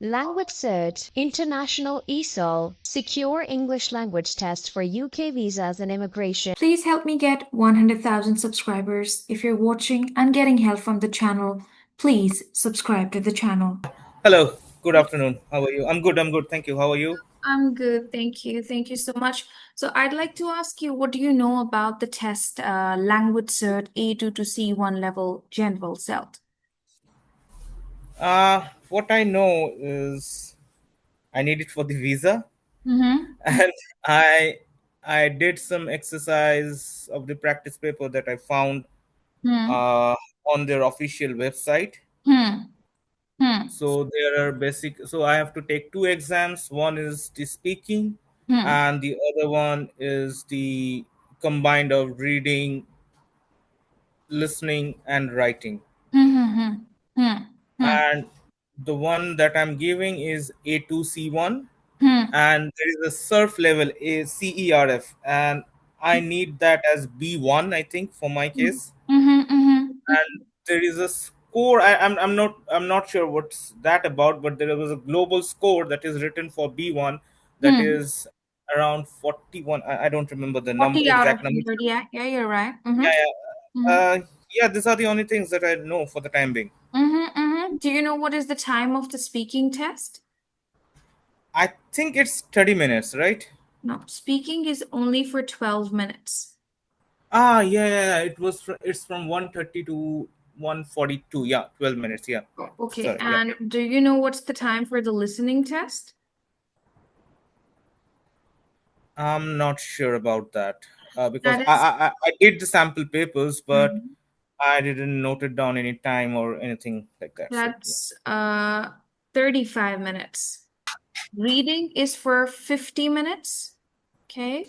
LanguageCert, International ESOL, Secure English Language Test for UK Visas and Immigration. Please help me get 100,000 subscribers. If you're watching and getting help from the channel, please subscribe to the channel. Hello, good afternoon. How are you? I'm good. Thank you. How are you? I'm good, thank you. Thank you so much. So I'd like to ask you, what do you know about the test Language Cert A2 to C1 level General SELT? What I know is I need it for the visa, Mm-hmm. and I did some exercise of the practice paper that I found Hmm. uh, on their official website. Hmm. Hmm. So there are basic. So I have to take two exams. One is the speaking, Hmm. and the other one is the combined of reading, listening, and writing. Hmm. Hmm. Hmm. Hmm. And the one that I'm giving is A2C1, Hmm. and there is a surf level a CERF, and I need that as B1, I think, for my Hmm. case. Hmm. Hmm. And there is a score. I'm not sure what's that about, but there was a global score that is written for B1 that Hmm. is around 41. I don't remember the 40 out of exact number. 100. Yeah, yeah, you're right. Mm-hmm. Yeah, Mm-hmm. yeah. These are the only things that I know for the time being. Mm-hmm. Mm-hmm. Do you know what is the time of the speaking test? I think it's 30 minutes, right? No, speaking is only for 12 minutes. Yeah. It's from 1:30 to 1:42. Yeah, 12 minutes. Yeah. Okay, Sorry. Yeah. and do you know what's the time for the listening test? I'm not sure about that because That is, I did the sample papers, but Mhm. I didn't note it down any time or anything like that. So yeah. That's 35 minutes. Reading is for 50 minutes, okay?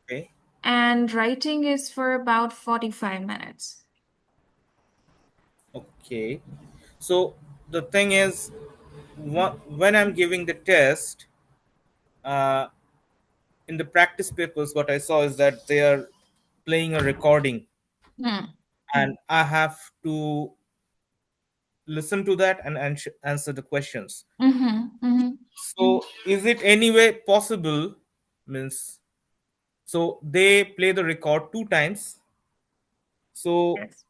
Okay. And writing is for about 45 minutes. Okay. So the thing is, when I'm giving the test, uh, in the practice papers, what I saw is that they are playing a recording, Hmm. and I have to listen to that and answer the questions. Mm-hmm. Mm-hmm. So is it any way possible, means, so they play the record two times, so Yes.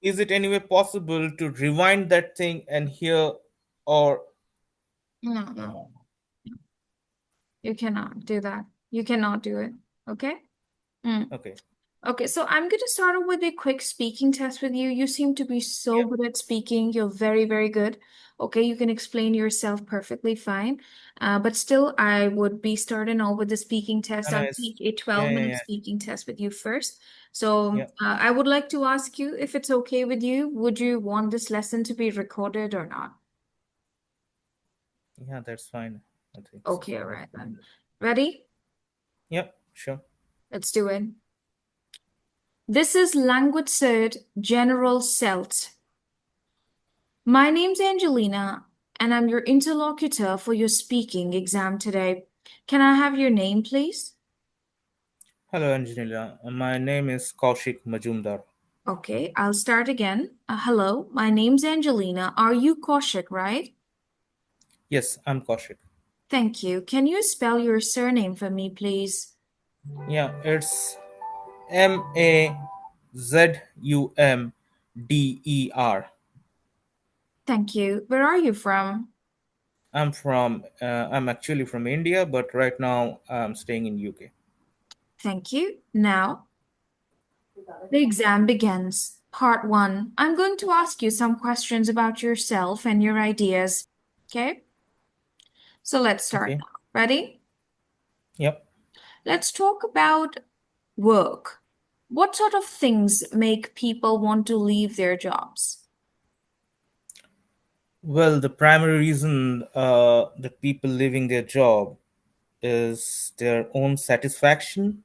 is it any way possible to rewind that thing and hear, or No, no, you cannot do that. You cannot do it. Okay? Mm. okay. Okay, so I'm going to start off with a quick speaking test with you. You seem to be so Yeah. good at speaking. You're very, very good. Okay, you can explain yourself perfectly fine. But still, I would be starting off with the speaking test. No, I'll it's, take a yeah, 12-minute yeah, speaking test with you first. So yeah, I would like to ask you if it's okay with you. Would you want this lesson to be recorded or not? yeah, that's fine, I think so. Okay, all right then. Ready? Yeah, sure. Let's do it. This is LanguageCert General SELT. My name's Angelina, and I'm your interlocutor for your speaking exam today. Can I have your name, please? Hello, Angelina. My name is Kaushik Majumdar. Okay, I'll start again. Hello, my name's Angelina. Are you Kaushik, right? Yes, I'm Kaushik. Thank you. Can you spell your surname for me, please? Yeah, it's Mazumder. Thank you. Where are you from? I'm actually from India, but right now I'm staying in UK. Thank you. Now, the exam begins. Part one. I'm going to ask you some questions about yourself and your ideas. Okay? So let's start Okay. now. Ready? Yep. Let's talk about work. What sort of things make people want to leave their jobs? Well, the primary reason that people leaving their job is their own satisfaction.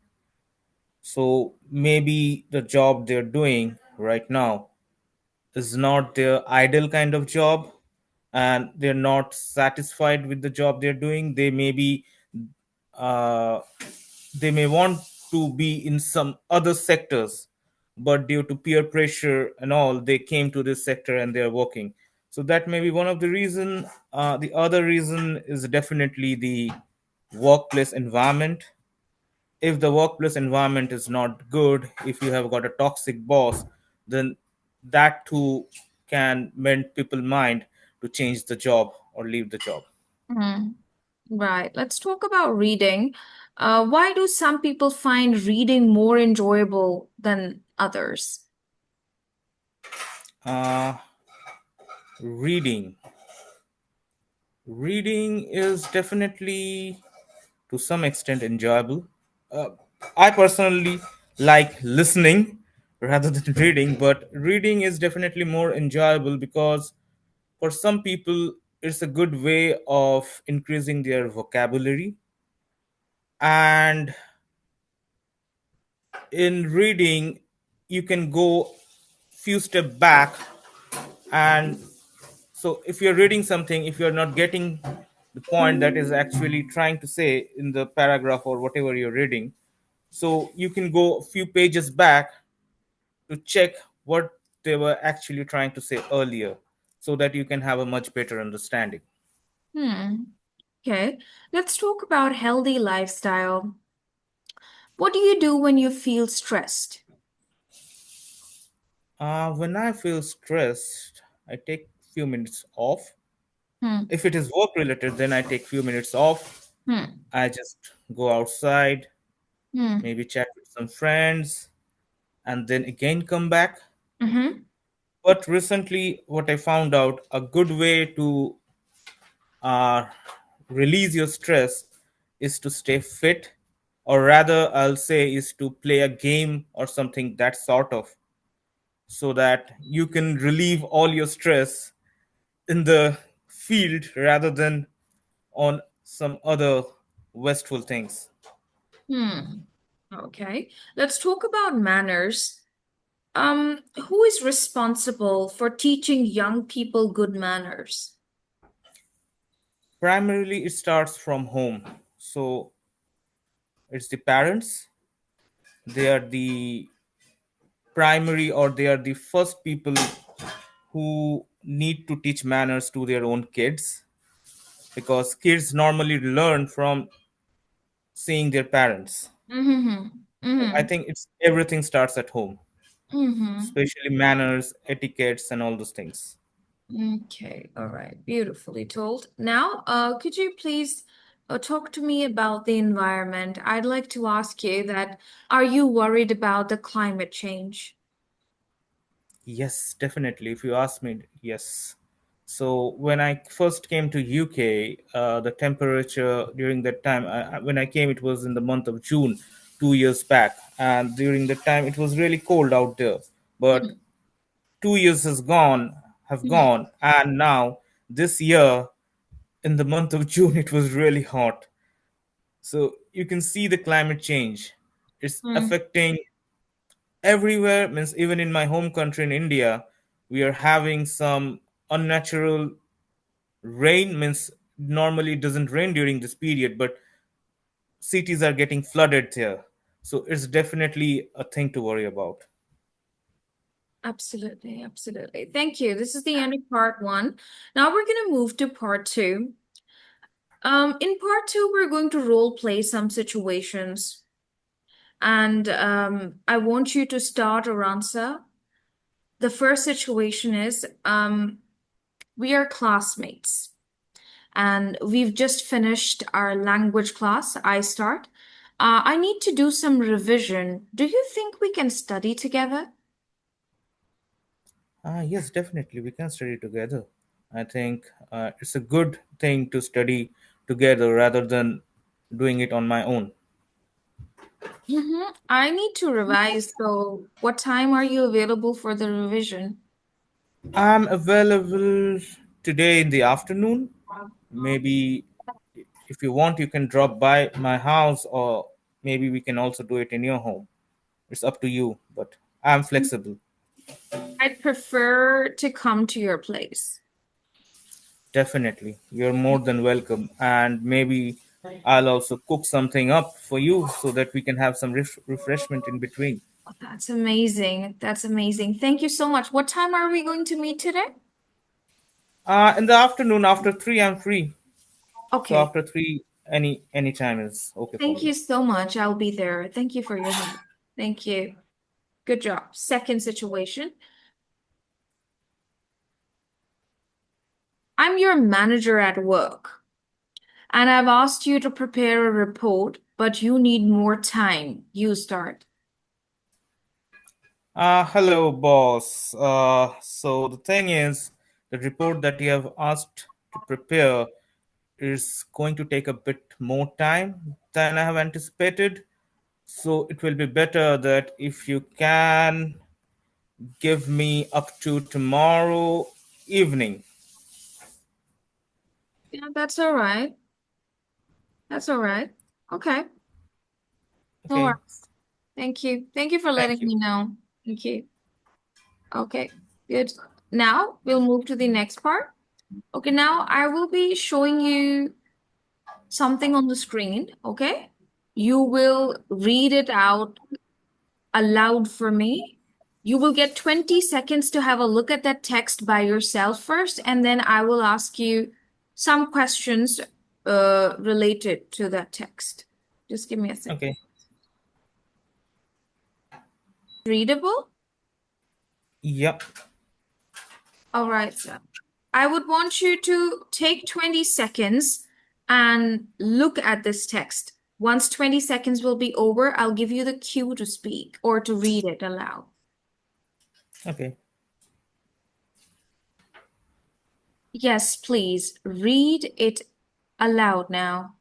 So maybe the job they're doing right now is not their ideal kind of job, and they're not satisfied with the job they're doing. Uh, they may want to be in some other sectors, but due to peer pressure and all, they came to this sector and they're working. So that may be one of the reason. The other reason is definitely the workplace environment. If the workplace environment is not good, if you have got a toxic boss, then that too can mend people mind to change the job or leave the job. Hmm. Right. Let's talk about reading. Why do some people find reading more enjoyable than others? uh, Reading. Reading is definitely to some extent enjoyable. uh, I personally like listening rather than reading, but reading is definitely more enjoyable because for some people it's a good way of increasing their vocabulary. And in reading you can go few step back, and so if you're reading something, if you're not getting the point that is actually trying to say in the paragraph or whatever you're reading, so you can go a few pages back to check what they were actually trying to say earlier, so that you can have a much better understanding. Hmm. Okay. Let's talk about healthy lifestyle. What do you do when you feel stressed? When I feel stressed, I take few minutes off. Hmm. If it is work related, then I take few minutes off. Hmm. I just go outside, Hmm. maybe chat with some friends, and then again come back. Mm-hmm. But recently, what I found out, a good way to uh, release your stress is to stay fit, or rather, I'll say, is to play a game or something that sort of, so that you can relieve all your stress in the field rather than on some other wasteful things. Hmm. Okay. Let's talk about manners. Who is responsible for teaching young people good manners? Primarily, it starts from home. So it's the parents. They are the primary, or they are the first people who need to teach manners to their own kids, because kids normally learn from seeing their parents. Mm-hmm. So I Mm-hmm. think it's everything starts at home, Mm-hmm. especially manners, etiquettes, and all those things. Okay, all right. Beautifully told. Now, could you please talk to me about the environment? I'd like to ask you that, are you worried about the climate change? Yes, definitely. If you ask me, yes. So when I first came to UK, the temperature during that time, when I came, it was in the month of June, 2 years back, and during that time it was really cold out there. But Hmm. 2 years have Hmm. gone, and now this year in the month of June it was really hot. So you can see the climate change. It's Hmm. affecting everywhere. Means even in my home country in India, we are having some unnatural rain. Means normally it doesn't rain during this period, but cities are getting flooded there. So it's definitely a thing to worry about. Absolutely, absolutely. Thank you. This is the end of part one. Now we're going to move to part two. In part two, we're going to role play some situations, and I want you to start or answer. The first situation is we are classmates and we've just finished our language class. I start. I need to do some revision. Do you think we can study together? Yes, definitely. We can study together. I think it's a good thing to study together rather than doing it on my own. I need to revise. So, what time are you available for the revision? I'm available today in the afternoon. Maybe if you want, you can drop by my house, or maybe we can also do it in your home. It's up to you, but I'm flexible. I'd prefer to come to your place. Definitely. You're more than welcome. And maybe I'll also cook something up for you so that we can have some refreshment in between. That's amazing. That's amazing. Thank you so much. What time are we going to meet today? In the afternoon after 3 I'm free. So Okay. after 3 any time is okay for Thank me. you so much. I'll be there. Thank you for your help. Thank you. Good job. Second situation. I'm your manager at work, and I've asked you to prepare a report, but you need more time. You start. Hello, boss. So the thing is, the report that you have asked to prepare is going to take a bit more time than I have anticipated. So it will be better that if you can give me up to tomorrow evening. Yeah, that's all right. That's all right. Okay. No Okay, worries. Thank you. Thank you for letting thank you. me know. Thank you. Okay, good. Now we'll move to the next part. Okay, now I will be showing you something on the screen. Okay, you will read it out aloud for me. You will get 20 seconds to have a look at that text by yourself first, and then I will ask you some questions related to that text. Just give me a second. Okay. Readable? Yep. All right, sir. I would want you to take 20 seconds and look at this text. Once 20 seconds will be over, I'll give you the cue to speak or to read it aloud. Okay. Yes, please read it aloud now.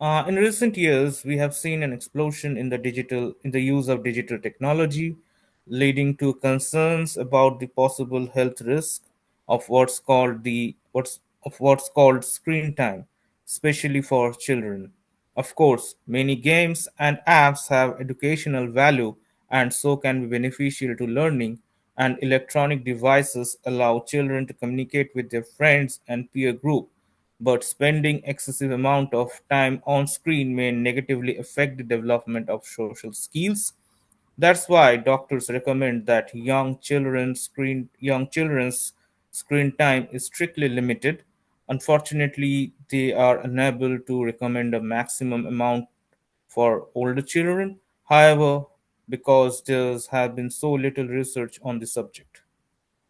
In recent years, we have seen an explosion in the use of digital technology, leading to concerns about the possible health risk of what's called screen time, especially for children. Of course, many games and apps have educational value and so can be beneficial to learning, and electronic devices allow children to communicate with their friends and peer group, but spending excessive amount of time on screen may negatively affect the development of social skills. That's why doctors recommend that young children's screen time is strictly limited. Unfortunately, they are unable to recommend a maximum amount for older children. However, because there has been so little research on the subject.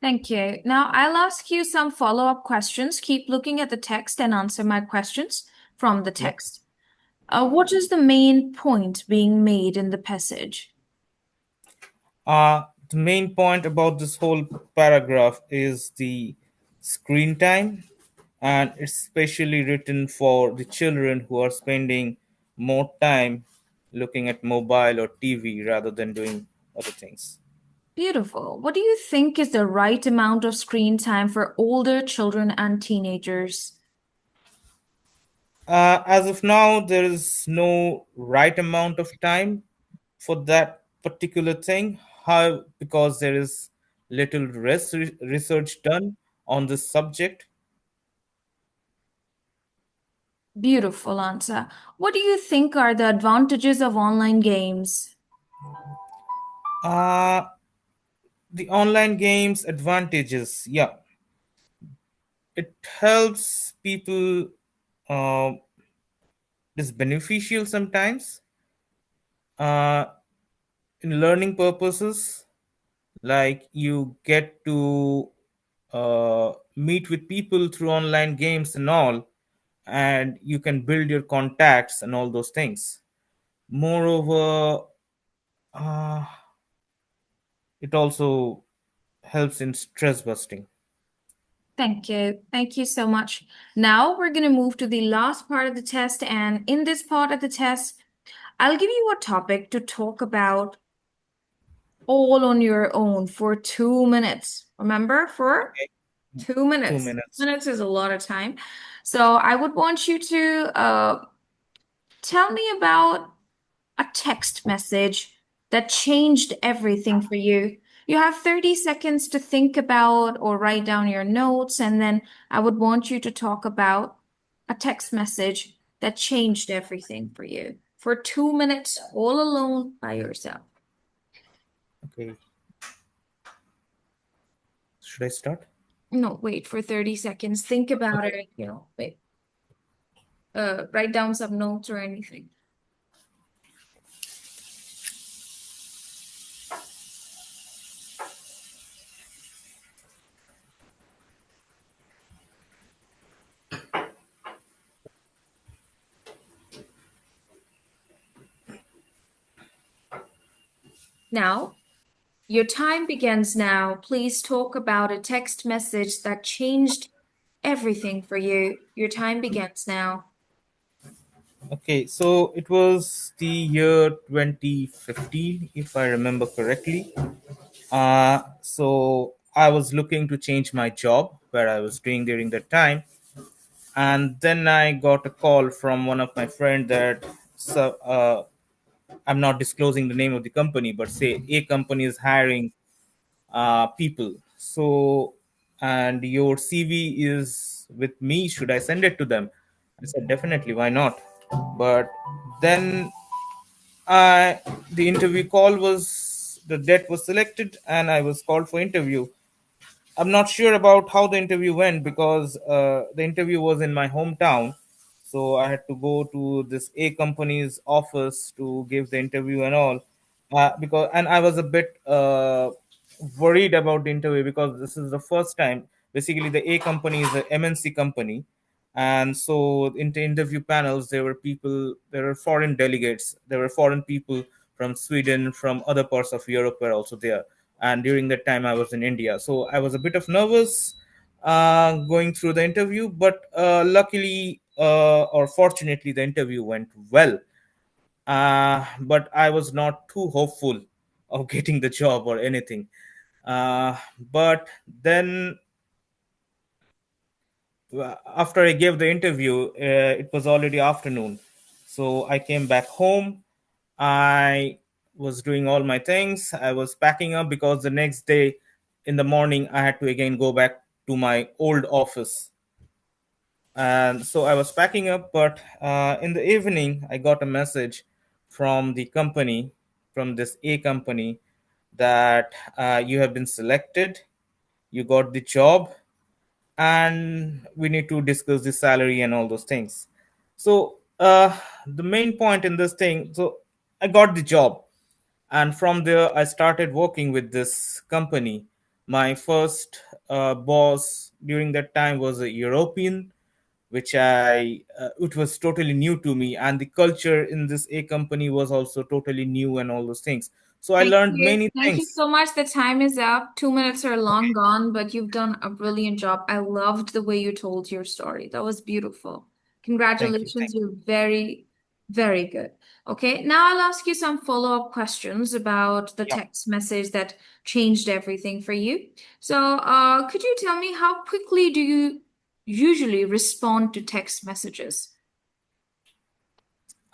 Thank you. Now I'll ask you some follow-up questions. Keep looking at the text and answer my questions from the Yep. text. What is the main point being made in the passage? The main point about this whole paragraph is the screen time, and it's specially written for the children who are spending more time looking at mobile or TV rather than doing other things. Beautiful. What do you think is the right amount of screen time for older children and teenagers? As of now, there is no right amount of time for that particular thing. How? Because there is little research done on this subject. Beautiful answer. What do you think are the advantages of online games? Uh, the online games advantages, yeah, it helps people. uh, it is beneficial sometimes uh, in learning purposes, like you get to meet with people through online games and all, and you can build your contacts and all those things. Moreover, uh, it also helps in stress busting. Thank you. Thank you so much. Now we're going to move to the last part of the test. And in this part of the test, I'll give you a topic to talk about all on your own for 2 minutes. Remember, for Okay. 2 minutes. 2 minutes. Minutes is a lot of time. So I would want you to tell me about a text message that changed everything for you. You have 30 seconds to think about or write down your notes, and then I would want you to talk about a text message that changed everything for you for 2 minutes, all alone by yourself. Okay, should I start? No, wait for 30 seconds. Think about it, wait. Write down some notes or anything. Now, your time begins now. Please talk about a text message that changed everything for you. Your time begins now. Okay, so it was the year 2015, if I remember correctly. So I was looking to change my job where I was doing during that time, and then I got a call from one of my friend that, so I'm not disclosing the name of the company, but say a company is hiring people. So, and your CV is with me. Should I send it to them? I said definitely. Why not? But then I the interview call was the date was selected, and I was called for interview. I'm not sure about how the interview went because the interview was in my hometown. So I had to go to this A company's office to give the interview and all. Because and I was a bit worried about the interview because this is the first time. Basically, the A company is a MNC company, and so in the interview panels there were foreign delegates, there were foreign people from Sweden, from other parts of Europe were also there. And during that time I was in India, so I was a bit of nervous going through the interview, but luckily or fortunately the interview went well. But I was not too hopeful of getting the job or anything. But then after I gave the interview, it was already afternoon. So I came back home. I was doing all my things. I was packing up because the next day in the morning I had to again go back to my old office. And so I was packing up, but in the evening I got a message from the company, from this A company, that you have been selected, you got the job, and we need to discuss the salary and all those things. So the main point in this thing, so I got the job, and from there I started working with this company. My first boss during that time was a European, which was totally new to me, and the culture in this A company was also totally new and all those things. So I Thank learned you. many Thank you things. so much. The time is up. 2 minutes are long gone, but you've done a brilliant job. I loved the way you told your story. That was beautiful. Thank you, Congratulations. You're very, very good. Okay, now I'll ask you some follow-up questions about the yeah. text message that changed everything for you. So, could you tell me how quickly do you usually respond to text messages?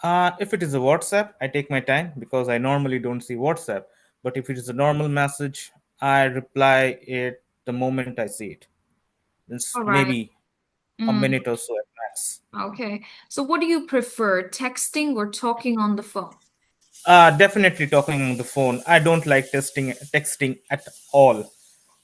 If it is a WhatsApp, I take my time because I normally don't see WhatsApp. But if it is a normal message, I reply it the moment I see it. It's All right. maybe a Mm, minute or so at max. okay. So, what do you prefer, texting or talking on the phone? Definitely talking on the phone. I don't like texting at all.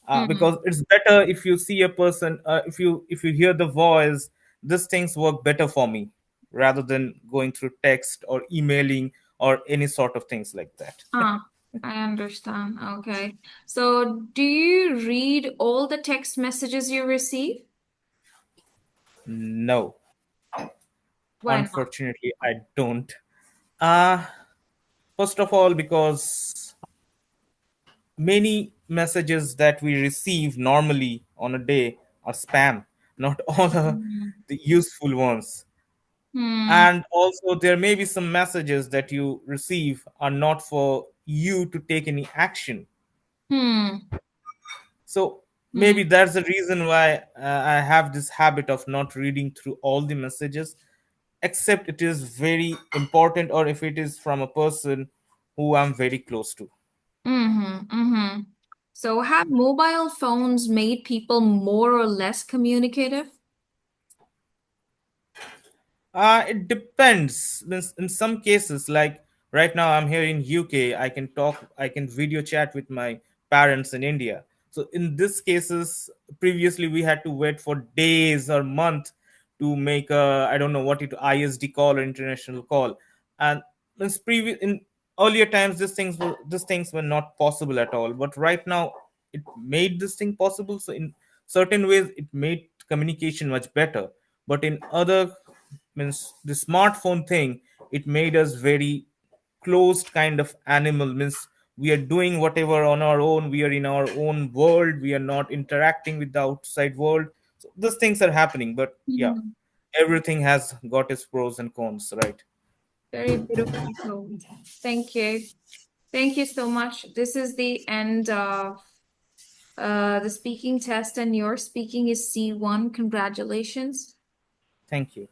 Mm, Because it's better if you see a person. If you hear the voice, these things work better for me rather than going through text or emailing or any sort of things like that. I understand. Okay. So, do you read all the text messages you receive? No, Why not? unfortunately, I don't. Uh, First of all, because many messages that we receive normally on a day are spam, not all are Hmm. the useful ones. Hmm. And also, there may be some messages that you receive are not for you to take any action. Hmm. So Hmm. maybe that's the reason why I have this habit of not reading through all the messages, except it is very important or if it is from a person who I'm very close to. Mm-hmm. Mm-hmm. So, have mobile phones made people more or less communicative? It depends. In some cases, like right now, I'm here in UK. I can talk. I can video chat with my parents in India. So in this cases, previously we had to wait for days or month to make a, I don't know what it, ISD call or international call. And in earlier times these things were not possible at all, but right now it made this thing possible. So in certain ways it made communication much better, but in other, means the smartphone thing, it made us very closed kind of animal. Means we are doing whatever on our own, we are in our own world, we are not interacting with the outside world. So those things are happening, but yeah, Mhm. everything has got its pros and cons, right? Very beautifully told. Thank you. Thank you so much. This is the end of the speaking test, and your speaking is C1. Congratulations. Thank you.